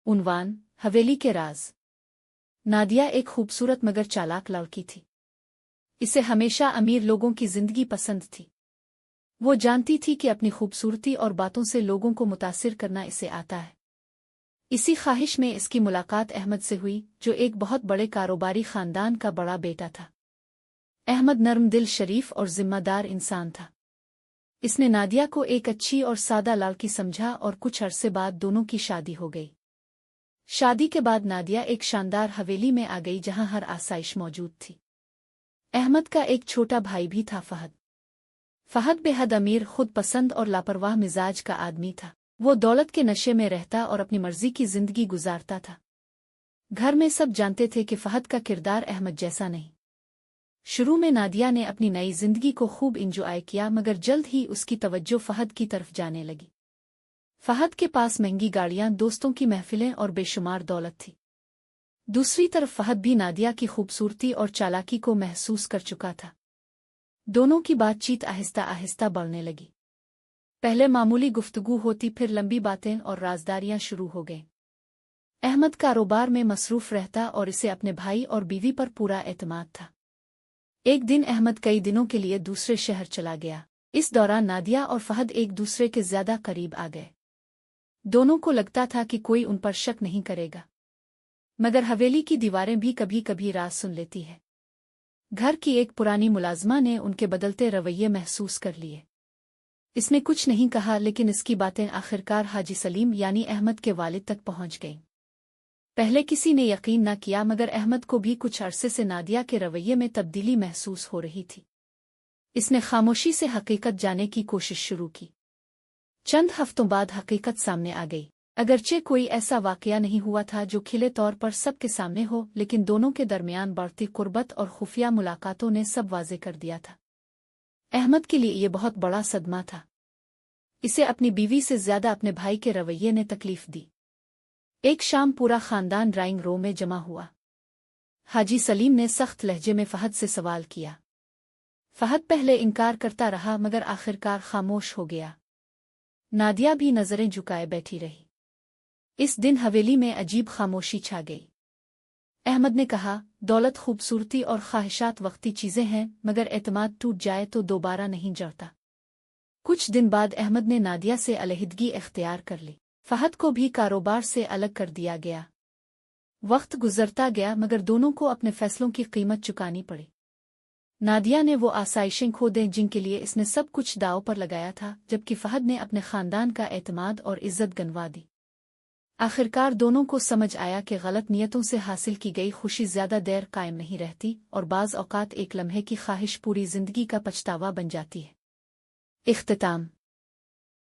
उन्वान हवेली के राज। नादिया एक खूबसूरत मगर चालाक लड़की थी। इसे हमेशा अमीर लोगों की जिंदगी पसंद थी। वो जानती थी कि अपनी खूबसूरती और बातों से लोगों को मुतासिर करना इसे आता है। इसी ख्वाहिश में इसकी मुलाकात अहमद से हुई, जो एक बहुत बड़े कारोबारी खानदान का बड़ा बेटा था। अहमद नर्म दिल, शरीफ और जिम्मेदार इंसान था। इसने नादिया को एक अच्छी और सादा लड़की समझा और कुछ अरसे बाद दोनों की शादी हो गई। शादी के बाद नादिया एक शानदार हवेली में आ गई जहां हर आसाइश मौजूद थी। अहमद का एक छोटा भाई भी था, फहद। फहद बेहद अमीर, खुद पसंद और लापरवाह मिजाज का आदमी था। वो दौलत के नशे में रहता और अपनी मर्जी की जिंदगी गुजारता था। घर में सब जानते थे कि फहद का किरदार अहमद जैसा नहीं। शुरू में नादिया ने अपनी नई जिंदगी को खूब इंजॉय किया, मगर जल्द ही उसकी तवज्जो फहद की तरफ जाने लगी। फहद के पास महंगी गाड़ियां, दोस्तों की महफिलें और बेशुमार दौलत थी। दूसरी तरफ फहद भी नादिया की खूबसूरती और चालाकी को महसूस कर चुका था। दोनों की बातचीत आहिस्ता आहिस्ता बढ़ने लगी। पहले मामूली गुफ्तगू होती, फिर लंबी बातें और राजदारियां शुरू हो गईं। अहमद कारोबार में मसरूफ रहता और इसे अपने भाई और बीवी पर पूरा एतमाद था। एक दिन अहमद कई दिनों के लिए दूसरे शहर चला गया। इस दौरान नादिया और फहद एक दूसरे के ज्यादा करीब आ गए। दोनों को लगता था कि कोई उन पर शक नहीं करेगा, मगर हवेली की दीवारें भी कभी कभी राज सुन लेती है। घर की एक पुरानी मुलाजमा ने उनके बदलते रवैये महसूस कर लिए। इसने कुछ नहीं कहा, लेकिन इसकी बातें आखिरकार हाजी सलीम यानी अहमद के वालिद तक पहुंच गईं। पहले किसी ने यकीन न किया, मगर अहमद को भी कुछ अरसे से नादिया के रवैये में तब्दीली महसूस हो रही थी। इसने खामोशी से हकीकत जानने की कोशिश शुरू की। चंद हफ्तों बाद हकीकत सामने आ गई। अगरचे कोई ऐसा वाकया नहीं हुआ था जो खिले तौर पर सबके सामने हो, लेकिन दोनों के दरमियान बढ़ती कुर्बत और खुफिया मुलाकातों ने सब वाज़े कर दिया था। अहमद के लिए ये बहुत बड़ा सदमा था। इसे अपनी बीवी से ज्यादा अपने भाई के रवैये ने तकलीफ दी। एक शाम पूरा खानदान ड्राइंग रूम में जमा हुआ। हाजी सलीम ने सख्त लहजे में फहद से सवाल किया। फहद पहले इनकार करता रहा, मगर आखिरकार खामोश हो गया। नादिया भी नजरें झुकाए बैठी रही। इस दिन हवेली में अजीब खामोशी छा गई। अहमद ने कहा, दौलत, खूबसूरती और ख्वाहिशात वक्ती चीजें हैं, मगर एतमाद टूट जाए तो दोबारा नहीं जड़ता। कुछ दिन बाद अहमद ने नादिया से अलहदगी इख्तियार कर ली। फहद को भी कारोबार से अलग कर दिया गया। वक्त गुजरता गया, मगर दोनों को अपने फैसलों की कीमत चुकानी पड़ी। नादिया ने वो आसाइशें खो दी जिनके लिए इसने सब कुछ दांव पर लगाया था, जबकि फहद ने अपने खानदान का एतमाद और इज्जत गंवा दी। आखिरकार दोनों को समझ आया कि गलत नियतों से हासिल की गई खुशी ज्यादा देर कायम नहीं रहती, और बाज़ औक़ात एक लम्हे की ख्वाहिश पूरी जिंदगी का पछतावा बन जाती है। इख्तिताम।